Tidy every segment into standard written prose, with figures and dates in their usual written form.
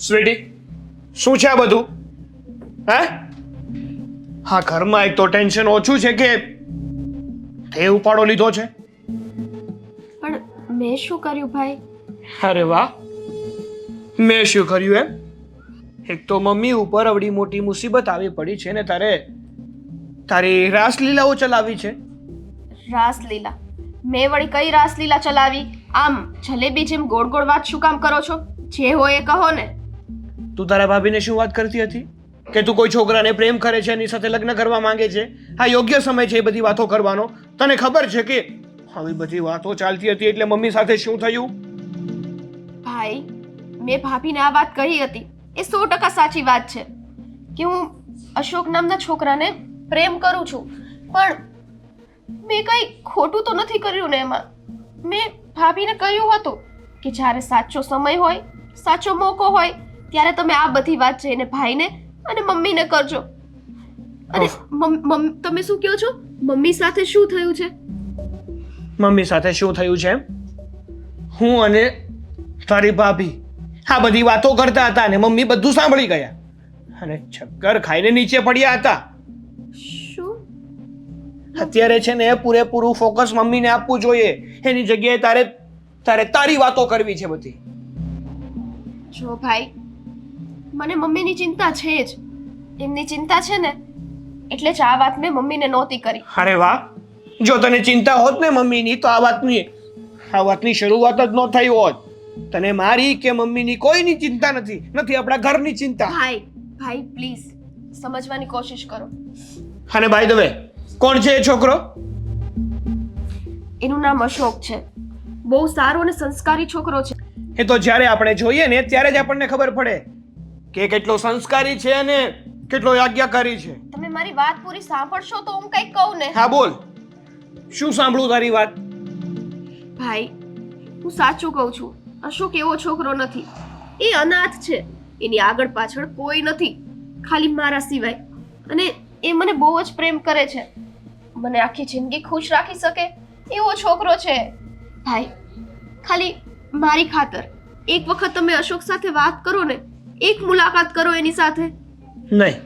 Sweetie, શું છે આ બધું? હે? હા, ઘરમાં એક તો ટેન્શન ઓછું છે કે તે ઉપાડો લીધો છે. પણ મેં શું કર્યું ભાઈ? અરે વાહ, મેં શું કર્યું એમ? એક તો મમ્મી ઉપર અવડી મોટી મુસીબત આવી પડી છે ને તારી રાસલીલાઓ ચલાવી છે. રાસલીલા? મેં વળી કઈ રાસલીલા ચલાવી? આમ જલેબી જેમ ગોળ ગોળ વાત શું કામ કરો છો? જે હોય એ કહો ને. તું તારા ભાભીને શું વાત કરતી હતી કે તું કોઈ છોકરાને પ્રેમ કરે છે, એની સાથે લગ્ન કરવા માંગે છે? હા, યોગ્ય સમય છે એ બધી વાતો કરવાનો. તને ખબર છે કે આવી બધી વાતો ચાલતી હતી એટલે મમ્મી સાથે શું થયું? ભાઈ, મેં ભાભીને આ વાત કહી હતી. એ 100% સાચી વાત છે કે હું અશોક નામના છોકરાને પ્રેમ કરું છું, પણ મેં કઈ ખોટું તો નથી કર્યું ને એમાં. મેં ભાભીને કહ્યું હતું કે જ્યારે સાચો સમય હોય, સાચો મોકો હોય ત્યારે તમે આ બધી વાત જઈને ભાઈને અને મમ્મીને કરજો. અને તમે શું કહો છો? મમ્મી સાથે શું થયું છે? મમ્મી સાથે શું થયું છે એમ? હું અને તારી ભાભી આ બધી વાતો કરતા હતા અને મમ્મી બધું સાંભળી ગયા અને ચક્કર ખાઈને નીચે પડ્યા હતા. શું? અત્યારે છે ને પૂરેપૂરું ફોકસ મમ્મીને આપવું જોઈએ. એની જગ્યાએ તારે તારી વાતો કરવી છે બધી. જો ભાઈ, મને મમ્મીની ચિંતા છે જ. એમની ચિંતા છે ને એટલે જ આ વાત મેં મમ્મીને નહોતી કરી. અરે વાહ, જો તને ચિંતા હોત ને મમ્મીની તો આ વાતની શરૂઆત જ ન થઈ હોત. તને મારી કે મમ્મીની કોઈની ચિંતા નથી આપણા ઘરની ચિંતા. ભાઈ પ્લીઝ સમજવાની કોશિશ કરો. અને બાય ધ વે, કોણ છે એ છોકરો? એનું નામ અશોક છે. બહુ સારો અને સંસ્કારી છોકરો છે. એ તો જ્યારે આપણે જોઈએ ને ત્યારે જ આપણને ખબર પડે કે કેટલો સંસ્કારી છે અને કેટલો આજ્ઞાકારી છે. તમે મારી વાત પૂરી સાંભળશો તો હું કંઈક કહું ને. હા બોલ, શું સાંભળું તારી વાત? ભાઈ, હું સાચું કહું છું. અશોક એવો છોકરો નથી. એ અનાથ છે. એની આગળ પાછળ કોઈ નથી, ખાલી મારા સિવાય. અને એ મને બહુ જ પ્રેમ કરે છે. મને આખી જિંદગી ખુશ રાખી શકે એવો છોકરો છે. ભાઈ, ખાલી મારી ખાતર એક વખત તમે અશોક સાથે વાત કરો ને, એક મુલાકાત કરો એની સાથે. નહીં,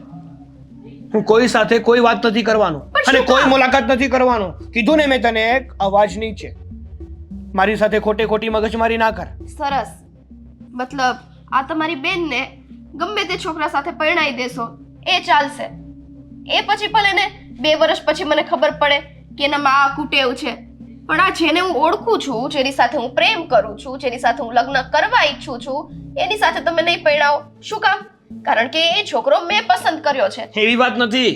હું કોઈ સાથે કોઈ વાત નથી કરવાનો અને કોઈ મુલાકાત નથી કરવાનો. કીધું ને મેં તને, એક અવાજ નીચે. મારી સાથે ખોટે ખોટી મગજમારી ના કર. સરસ. મતલબ આ તમારી બેનને ગમે તે છોકરા સાથે પરણાઈ દેશો એ ચાલશે. એ પછી ભલે ને 2 વર્ષ પછી મને ખબર પડે કે એનામાં આ કુટેવ છે, પણ આ જેને હું ઓળખું છું, જેની સાથે હું પ્રેમ કરું છું, જેની સાથે હું લગ્ન કરવા ઈચ્છું છું, એની સાથે તમે નહીં પરણાવો. શું કામ? કારણ કે એ છોકરો મેં પસંદ કર્યો છે. એવી વાત નથી.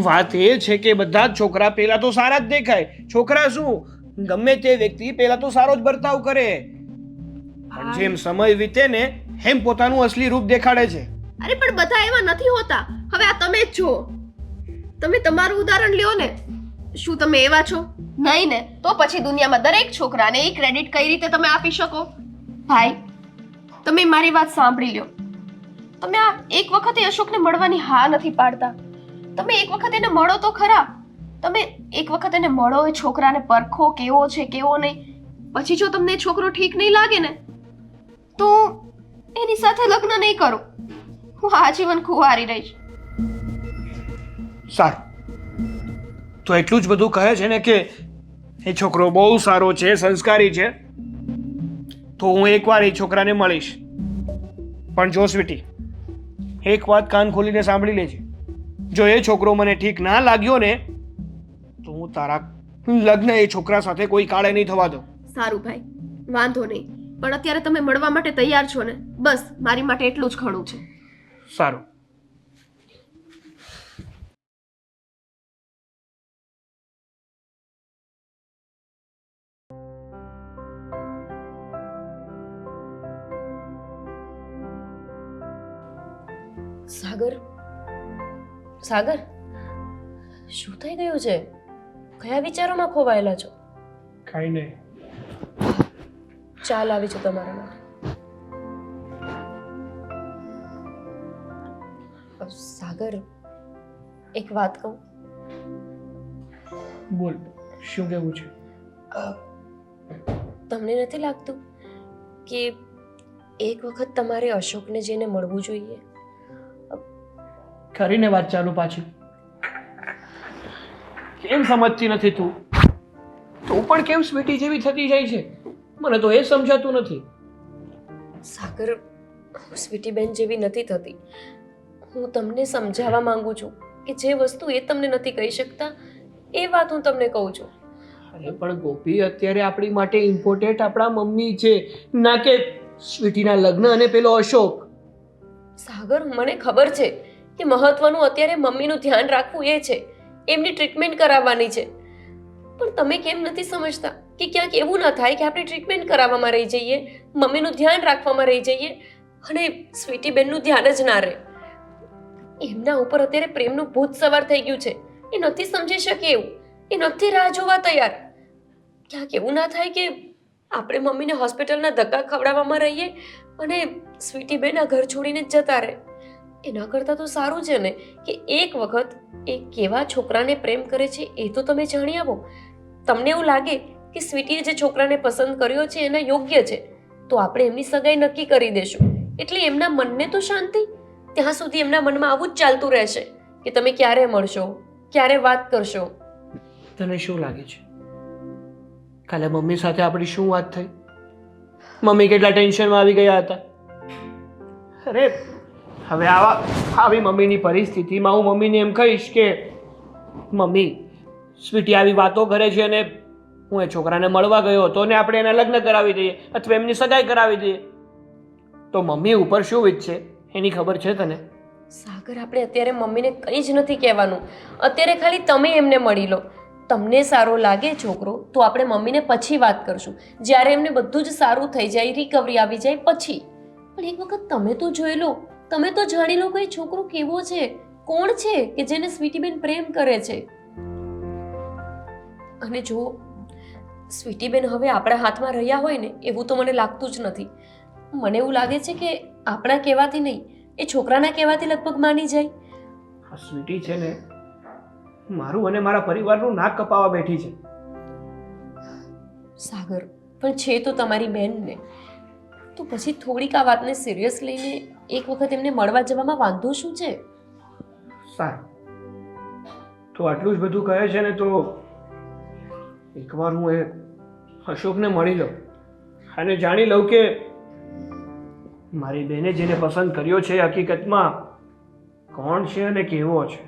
વાત એ છે કે બધા જ છોકરા પેલા તો સારા જ દેખાય. છોકરા શું, ગમે તે વ્યક્તિ પેલા તો સારો જ વર્તાવ કરે, પણ જેમ સમય વીતે ને એમ પોતાનું અસલી રૂપ દેખાડે છે. અરે પણ બધા એવા નથી હોતા. હવે આ તમે જ છો. તમે તમારું ઉદાહરણ લ્યો ને. શું તમે એવા છો? નહીં ને. તો પછી દુનિયામાં દરેક છોકરાને એ ક્રેડિટ કઈ રીતે તમે આપી શકો? ભાઈ, તમે મારી વાત સાંભળી લ્યો. તમે આ એક વખતે અશોકને મળવાની હા નથી પાડતા. તમે એક વખત એને મળો તો ખરા. તમે એક વખત એને મળો, એ છોકરાને પરખો કેવો છે કેવો નહીં. પછી જો તમને એ છોકરો ઠીક નહીં લાગે ને તો એની સાથે લગ્ન નહીં કરો. હું આજીવન કુંવારી રહીશ. સારું, તો એટલું જ બધું કહે છે ને કે એ છોકરો બહુ સારો છે, સંસ્કારી છે, તો હું એકવાર એ છોકરાને મળીશ. પણ જો સ્વીટી, એક વાત કાન ખોલીને સાંભળી લેજે. જો એ છોકરો મને ઠીક ના લાગ્યો ને તો હું તારા લગ્ન એ છોકરા સાથે કોઈ કાળે નહીં થવા દઉં. સારું ભાઈ, વાંધો નહીં. પણ અત્યારે તમે મળવા માટે તૈયાર છો ને? બસ મારી માટે એટલું જ ઘણું છે. સારું. સાગર, સાગર, શું થઈ ગયું છે? કયા વિચારોમાં ખોવાયેલા છો? કઈ નહીં. ચાલ આવી છું તમારા માટે. સાગર, એક વાત કહું? બોલ, શું કહેવું છે? તમને નથી લાગતું કે એક વખત તમારે અશોકને જઈને મળવું જોઈએ. કરીને વાત ચાલુ પાછી. કેમ સમજતી નથી તું? તું પણ કેમ સ્વીટી જેવી થતી જાય છે? મને તો એ સમજાતું નથી. સાગર, હું સ્વીટીબેન જેવી નથી થતી. હું તમને સમજાવવા માંગુ છું કે જે વસ્તુ એ તમને નથી કહી શકતા એ વાત હું તમને કહું છું. અરે પણ ગોપી, અત્યારે આપણી માટે ઇમ્પોર્ટન્ટ આપણા મમ્મી છે, ના કે સ્વીટીના લગ્ન અને પેલો અશોક. સાગર, મને ખબર છે કે મહત્વનું અત્યારે મમ્મીનું ધ્યાન રાખવું એ છે, એમની ટ્રીટમેન્ટ કરાવવાની છે. પણ તમે કેમ નથી સમજતા કે ક્યાંક એવું ના થાય કે આપણે ટ્રીટમેન્ટ કરાવવામાં રહી જઈએ, મમ્મીનું ધ્યાન રાખવામાં રહી જઈએ અને સ્વીટીબેનનું ધ્યાન જ ના રહે. એમના ઉપર અત્યારે પ્રેમનું ભૂત સવાર થઈ ગયું છે. એ નથી સમજી શકે એવું, એ નથી રાહ જોવા તૈયાર. ક્યાંક એવું ના થાય કે આપણે મમ્મીને હોસ્પિટલના ધક્કા ખવડાવવામાં રહીએ અને સ્વીટીબેન આ ઘર છોડીને જ જતા રહે. એના કરતાં તો સારું છે ને કે એક વખત એ કેવા છોકરાને પ્રેમ કરે છે એ તો તમે જાણી આવો. તમને એવું લાગે કે સ્વીટીએ જે છોકરાને પસંદ કર્યો છે એના યોગ્ય છે તો આપણે એમની સગાઈ નક્કી કરી દેશું. એટલે એમના મનને તો શાંતિ. ત્યાં સુધી એમના મનમાં આવું જ ચાલતું રહેશે કે તમે ક્યારે મળશો, ક્યારે વાત કરશો. તને શું લાગે છે કાલે મમ્મી સાથે આપણી શું વાત થઈ? મમ્મી કેટલા ટેન્શનમાં આવી ગયા હતા. અરે હવે આવી મમ્મીની પરિસ્થિતિમાં હું મમ્મીને એમ કહીશ કે મમ્મી, સ્વીટી આવી વાતો કરે છે અને હું એ છોકરાને મળવા ગયો હતો ને આપણે એના લગ્ન કરાવી દઈએ અથવા એમની સગાઈ કરાવી દઈએ, તો મમ્મી ઉપર શું વીતશે એની ખબર છે તને? સાગર, આપણે અત્યારે મમ્મીને કંઈ જ નથી કહેવાનું. અત્યારે ખાલી તમે એમને મળી લો. તમને સારો લાગે છોકરો તો આપણે મમ્મીને પછી વાત કરશું, જ્યારે એમને બધું જ સારું થઈ જાય, રિકવરી આવી જાય પછી. પણ એક વખત તમે તો જોઈ લો, તમે તો જાણી લો કે એ છોકરો કેવો છે, કોણ છે કે જેને સ્વીટીબેન પ્રેમ કરે છે. અને જો સ્વીટીબેન હવે આપણા હાથમાં રહ્યા હોય ને એવું તો મને લાગતું જ નથી. મને એવું લાગે છે કે આપણા કહેવાથી નહીં, એ છોકરાના કહેવાથી લગભગ માની જાય. આ સ્વીટી છે ને મારું અને મારા પરિવારનું નાક કપાવા બેઠી છે. સાગર, પણ છે તો તમારી બેન ને, તો પછી થોડીક આ વાતને સિરિયસ લઈને એક વખત એમને મળવા જવામાં વાંધો શું છે? સારું, તો આટલું જ બધું કહે છે ને તો એકવાર હું એ અશોકને મળી લઉં અને જાણી લઉં કે મારી બેને જેને પસંદ કર્યો છે એ હકીકતમાં કોણ છે અને કેવો છે.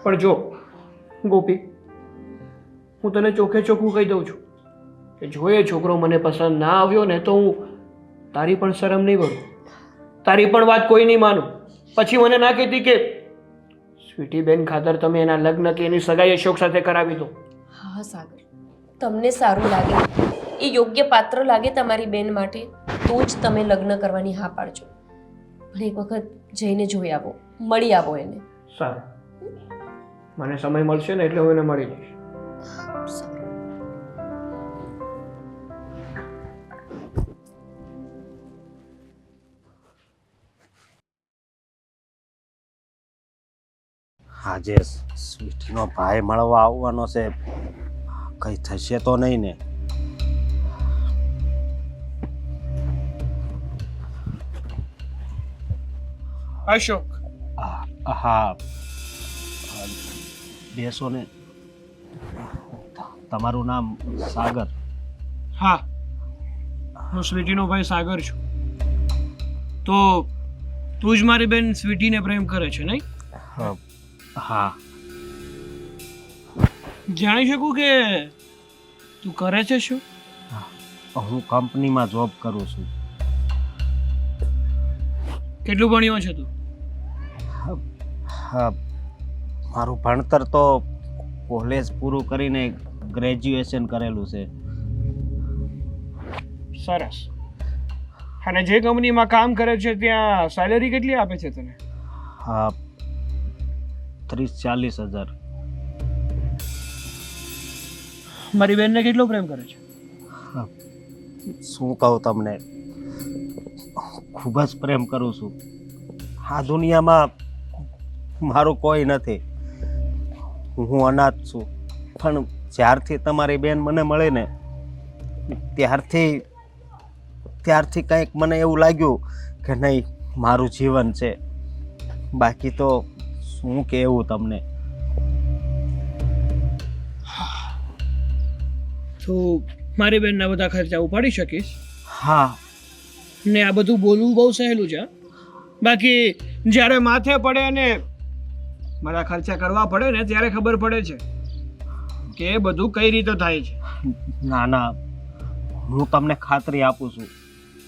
પણ જો ગોપી, હું તને ચોખ્ખે ચોખ્ખું કહી દઉં છું કે જો એ છોકરો મને પસંદ ના આવ્યો ને તો હું તારી પણ શરમ નહીં ભરું, તારી પણ વાત કોઈ નહીં માનું. પછી મને ના કહેતી કે સ્વીટી બેન ખાતર તમે એના લગ્ન કે એની સગાઈ અશોક સાથે કરાવી દો. હા સાગર, તમને સારું લાગે, એ યોગ્ય પાત્ર લાગે તમારી બેન માટે તો જ તમે લગ્ન કરવાની હા પાડજો. પણ એક વખત જઈને જોઈ આવો, મળી આવો એને. સારું, મને સમય મળશે ને એટલે હું એને મળી જઈશ. આજે સ્વીટીનો ભાઈ મળવા આવવાનો છે, કંઈ થશે તો નહીં ને? અશોક, હા, બેસો ને. તમારું નામ સાગર? હા, હું સ્વીટીનો ભાઈ સાગર છું. તો તું જ મારી બેન સ્વીટીને પ્રેમ કરે છે નહીં? હા. જાણી શકું કે તું કરે છે શું? હું કંપનીમાં જોબ કરું છું. કેટલું ભણ્યો છે તું? હા, મારું ભણતર તો કોલેજ પૂરું કરીને ગ્રેજ્યુએશન કરેલું છે. સરસ. અને જે કંપનીમાં કામ કરે છે ત્યાં સેલેરી કેટલી આપે છે તને? હા, 30-40 હજાર. મારી બેનને કેટલો પ્રેમ કરે છે? શું કહું તમને, ખૂબ જ પ્રેમ કરું છું. આ દુનિયામાં મારું કોઈ નથી, હું અનાથ છું. પણ જ્યારથી તમારી બેન મને મળે ને ત્યારથી કંઈક મને એવું લાગ્યું કે નહીં, મારું જીવન છે. બાકી તો શું કહેવું તમને. તું મારી બેનના બધા ખર્ચા ઉપાડી શકીશ હા, ને આ બધું બોલવું બહુ સહેલું છે, બાકી જ્યારે માથે પડે અને મારા ખર્ચા કરવા પડે ને ત્યારે ખબર પડે છે કે એ બધું કઈ રીતે થાય છે. ના ના, હું તમને ખાતરી આપું છું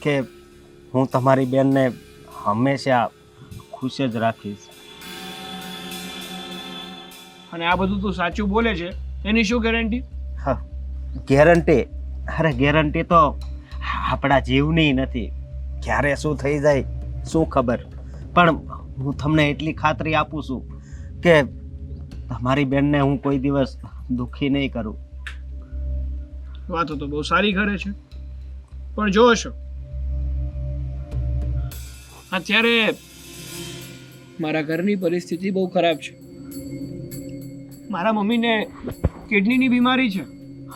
કે હું તમારી બેનને હંમેશા ખુશ જ રાખીશ. અને આ બધું તું સાચું બોલે છે એની શું ગેરંટી? હા, ગેરંટી? અરે ગેરંટી તો આપણા જીવની નથી, ક્યારે શું થઈ જાય શું ખબર. પણ હું તમને એટલી ખાતરી આપું છું કે તમારી બેનને હું કોઈ દિવસ દુઃખી નહીં કરું. વાતો તો બહુ સારી કરે છે, પણ જો છો અત્યારે મારા ઘરની પરિસ્થિતિ બહુ ખરાબ છે. મારા મમ્મીને કિડનીની બીમારી છે.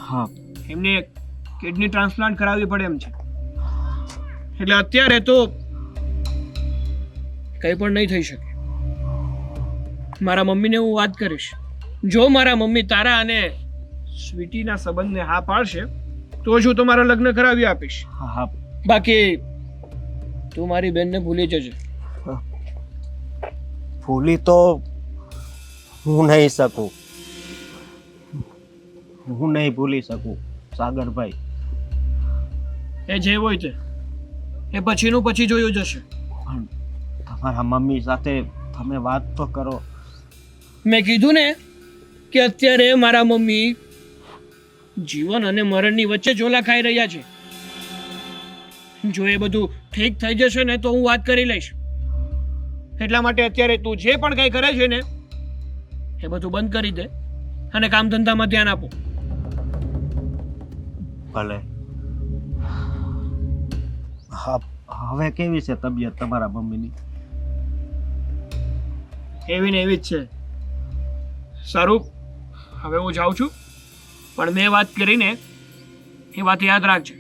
હા, એમને કિડની ટ્રાન્સપ્લાન્ટ કરાવવી પડે એમ છે. એટલે અત્યારે તો કંઈ પણ નહીં થઈ શકે. મારા મમ્મીને હું વાત કરીશ, જો મારા મમ્મી તારા અને સ્વીટીના સંબંધને હા પાડશે તો જ હું તમારા લગ્ન કરાવી આપીશ. હા, બાકી તું મારી બેનને ભૂલી જજે. ભૂલી તો હું નહીં શકું, હું નહીં ભૂલી શકું સાગરભાઈ. એ જે હોય તે એ પછીનું પછી જોયું જશે. પણ તમારા મમ્મી સાથે તમે વાત તો કરો. મેં કીધું ને કે અત્યારે મારા મમ્મી જીવન અને મરણની વચ્ચે ઝોલા ખાઈ રહ્યા છે. જો એ બધું ઠીક થઈ જશે ને તો હું વાત કરી લઈશ. એટલા માટે અત્યારે તું જે પણ કંઈ કરે છે ને એ બધું બંધ કરી દે અને કામ ધંધામાં ધ્યાન આપો. ભલે. હા, હવે કેવી છે તબિયત તમારા મમ્મીની? એવી ને એવી જ છે. સારું, હવે હું જાઉં છું, પણ મેં વાત કરીને એ વાત યાદ રાખજે.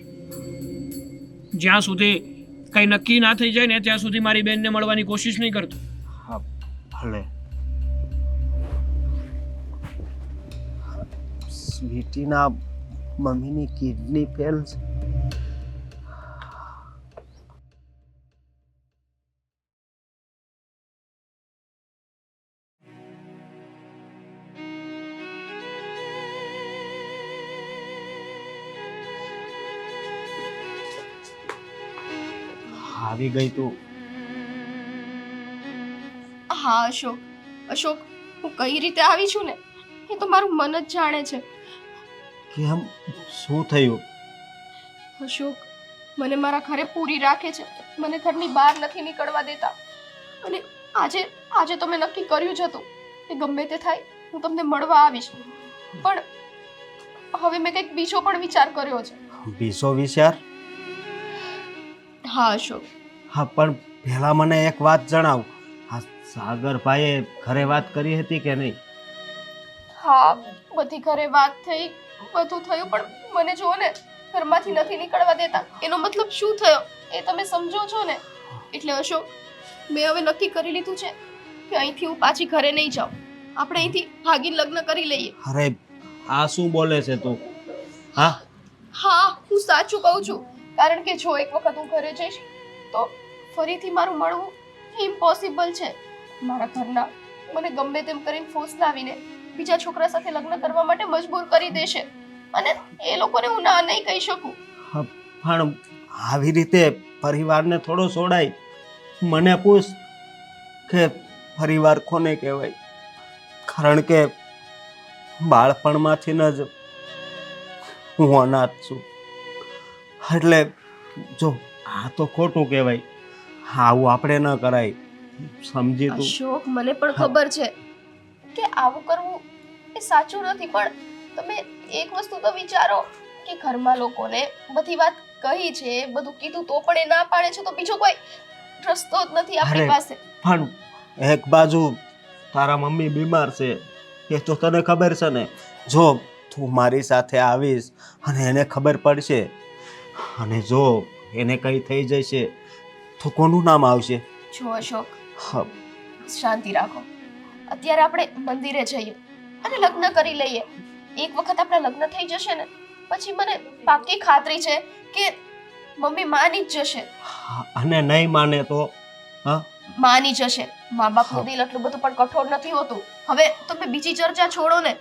જ્યાં સુધી કંઈ નક્કી ના થઈ જાય ને ત્યાં સુધી મારી બેનને મળવાની કોશિશ નહીં કરતો. હા, ભલે. સ્વીટીના મમ્મીની કિડની ફેલ છે. આવી ગઈ તું? હા અશોક, અશોક હું કઈ રીતે આવી છું ને એ તો મારું મન જ જાણે છે. કેમ, શું થયું? અશોક મને મારા ઘરે પૂરી રાખે છે, મને ઘરની બહાર નથી નીકળવા દેતા. અને આજે આજે તો મેં નક્કી કર્યું જ હતું કે ગમે તે થાય હું તમને મળવા આવીશ. પણ હવે મેં કંઈક બીજો પણ વિચાર કર્યો છે. બીજો વિચાર? હા અશોક. હા, પણ પહેલા મને એક વાત જણાવ. હા, સાગરભાઈએ ઘરે વાત કરી હતી કે નહીં? હા, બધી ઘરે વાત થઈ, બધું થયું, પણ મને જુઓ ને ઘરમાંથી નથી નીકળવા દેતા. એનો મતલબ શું થયો એ તમે સમજો છો ને? એટલે અશોક મેં હવે નક્કી કરી લીધું છે કે અહીંથી હું પાછી ઘરે નહીં જાઉં. આપણે અહીંથી ભાગીને લગ્ન કરી લઈએ. અરે, આ શું બોલે છે તું? હા હા, હું સાચું કહું છું. કારણ કે જો એક વખત હું ઘરે જઈશ તો ફરીથી મારું મળવું ઇમ્પોસિબલ છે. મારા ઘરના મને ગમે તેમ કરીને ફોસલાવીને બીજા છોકરા સાથે લગ્ન કરવા માટે મજબૂર કરી દેશે અને એ લોકોને હું ના નહીં કહી શકું. હા, પણ આવી રીતે પરિવારને થોડો છોડાય. મને પૂછ કે પરિવાર કોને કહેવાય? કારણ કે બાળપણમાંથી જ હું અનાથ છું. એટલે જો આ તો ખોટું કહેવાય. આવું આપણે ન કરાય, સમજી તું? અશોક મને પણ ખબર છે કે આવું કરવું એ સાચું નથી, પણ તમે એક વસ્તુ તો વિચારો કે ઘરમાં લોકોને બધી વાત કહી છે, બધું કીધું તો પણ એ ના પાડે છે, તો બીજો કોઈ રસ્તો જ નથી આપણી પાસે. પણ એક બાજુ તારા મમ્મી બીમાર છે, એ તો તને ખબર છે ને. જો તું મારી સાથે આવીશ અને એને ખબર પડશે અને જો એને કંઈ થઈ જશે તો કોનું નામ આવશે? જો અશોક, હા, શાંતિ રાખો. અત્યારે આપણે મંદિરે જઈએ અને લગ્ન કરી લઈએ. એક વખત આપણા લગ્ન થઈ જશે ને પછી મને પાક્કી ખાતરી છે કે મમ્મી માની જ જશે. અને નહીં માને તો? હા, માની જશે. મા બાપનું દિલ એટલું બધું પણ કઠોર નથી હોતું. હવે તમે બીજી ચર્ચા છોડો ને,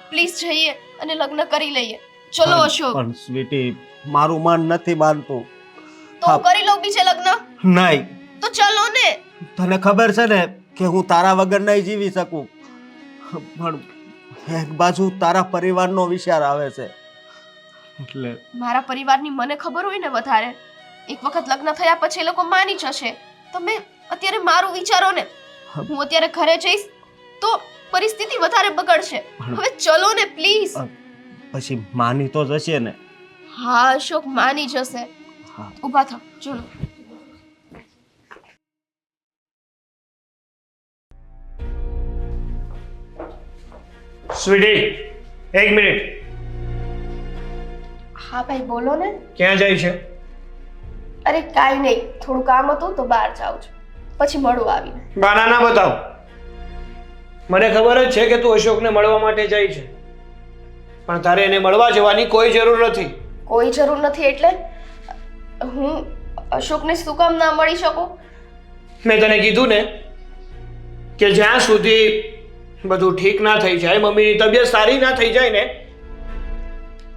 પ્લીઝ જઈએ અને લગ્ન કરી લઈએ. ચલો અશોક. પણ સ્વીટી, મારું મન નથી માનતું. તો હું કરી લઉં બીજે લગ્ન. નહીં, તો ચલો ને. તને ખબર છે ને કે હું તારા વગર નહીં જીવી શકું, પણ એક બાજુ તારા પરિવારનો વિચાર આવે છે એટલે. મારા પરિવારની મને ખબર હોય ને વધારે. એક વખત લગ્ન થયા પછી એ લોકો માની જશે. તમે અત્યારે મારું વિચારો ને. હું અત્યારે ઘરે જઈશ તો પરિસ્થિતિ વધારે બગડશે. હવે ચલો ને પ્લીઝ. પછી માની તો જશે ને? હા અશોક, માની જશે. હા, ઊભા થાઓ, ચલો. સ્વીટી, એક મિનિટ. હા ભાઈ, બોલો ને. ક્યાં જાય છે? અરે કાંઈ નહીં, થોડું કામ હતું તો બહાર જાઉં છું, પછી મળું આવીને. બાના ના બતાવ. મને ખબર જ છે કે તું અશોકને મળવા માટે જાય છે, પણ તારે એને મળવા જવાની કોઈ જરૂર નથી. કોઈ જરૂર નથી એટલે? હું અશોકને શું કામ ના મળી શકું? મેં તને કીધું ને કે જ્યાં સુધી બધું ઠીક ના થઈ જાય, મમ્મીની તબિયત સારી ના થઈ જાય ને,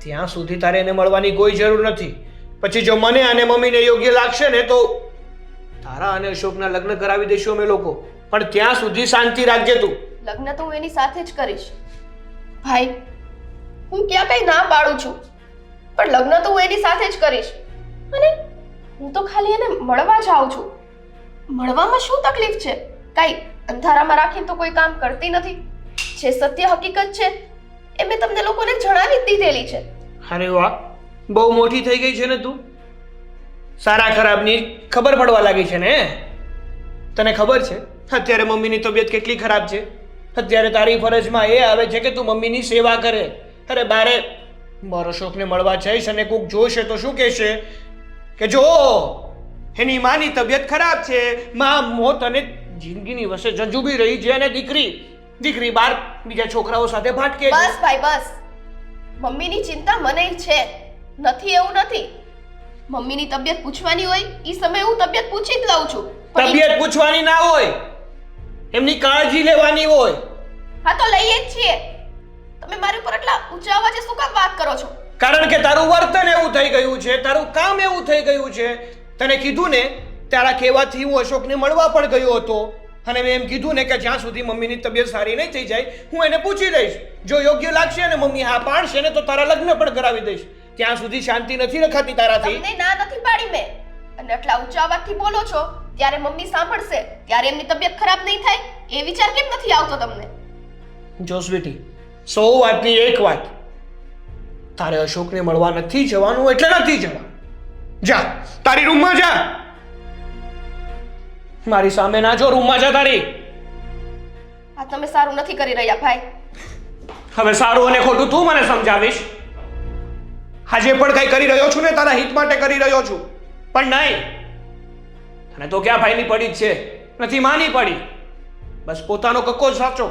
ત્યાં સુધી તારે એને મળવાની કોઈ જરૂર નથી. પછી જો મને અને મમ્મીને યોગ્ય લાગશે ને તો તારા અને અશોકના લગ્ન કરાવી દઈશું અમે લોકો, પણ ત્યાં સુધી શાંતિ રાખજે તું. લગ્ન તો હું એની સાથે જ કરીશ ભાઈ. હું ક્યાં કઈ ના પાડું છું, પણ લગ્ન તો હું એની સાથે જ કરીશ. અને હું તો ખાલી એને મળવા જાઉં છું. મળવામાં શું તકલીફ છે? કાઈ અંધારામાં રાખીને તો કોઈ કામ કરતી નથી. જે સત્ય હકીકત છે એ મેં તમને લોકોને જણાવી જ દીધેલી છે. અરે વાહ, બહુ મોટી થઈ ગઈ છે ને તું. સારા ખરાબની ખબર પડવા લાગી છે ને. તને ખબર છે અત્યારે મમ્મીની તબિયત કેટલી ખરાબ છે? અત્યારે તારી ફરજમાં એ આવે છે કે તું મમ્મીની સેવા કરે. અરે બારે મારો અશોકને મળવા જઈશ અને કોક જોશે તો શું કહેશે કે જો એની માની તબિયત ખરાબ છે, માં મોત અને જિંદગીની વચ્ચે જંજુબી રહી છે અને દીકરી બાર બીજા છોકરાઓ સાથે ભાટકે છે. બસ ભાઈ બસ. મમ્મીની ચિંતા મને છે નથી એવું નથી. મમ્મીની તબિયત પૂછવાની હોય એ સમયે હું તબિયત પૂછી જ લઉં છું. પણ તબિયત પૂછવાની ના હોય, એમની કાળજી લેવાની હોય. હા તો લઈએ જ છીએ. તમે મારી ઉપર એટલા ઊંચા અવાજે શું કામ વાત કરો છો? કારણ કે તારું વર્તન એવું થઈ ગયું છે, તારું કામ એવું થઈ ગયું છે. તને કીધું ને તારા કહેવાથી હું અશોકને મળવા પણ ગયો હતો અને મેં એમ કીધું ને કે જ્યાં સુધી મમ્મીની તબિયત સારી નહીં થઈ જાય હું એને પૂછી લઈશ. જો યોગ્ય લાગશે અને મમ્મી હા પાડશે ને તો તારા લગ્ન પણ કરાવી દઈશ. ત્યાં સુધી શાંતિ નથી રખાતી તારાથી. તમને ના નથી પાડી મેં. અને આટલા ઊંચા અવાજથી બોલો છો ત્યારે મમ્મી સાંભળશે ત્યારે એમની તબિયત ખરાબ નહીં થાય એ વિચાર કેમ નથી આવતો તમને? જો સ્વીટી, 100 વાતની એક વાત, તારે અશોકને મળવા નથી જવાનું એટલે નથી જવાનું. જા તારી રૂમમાં જા. મારી સામે ના જો, રૂમમાં જા તારી. આ તમે સારું નથી કરી રહ્યા ભાઈ. હવે સારું અને ખોટું તું મને સમજાવીશ. આજે પણ કઈ કરી રહ્યો છું ને તારા હિત માટે કરી રહ્યો છું, પણ નહીં. તને તો ક્યાં ભાઈની પડી જ છે, નથી માની પડી. બસ પોતાનો કક્કો જ સાચો.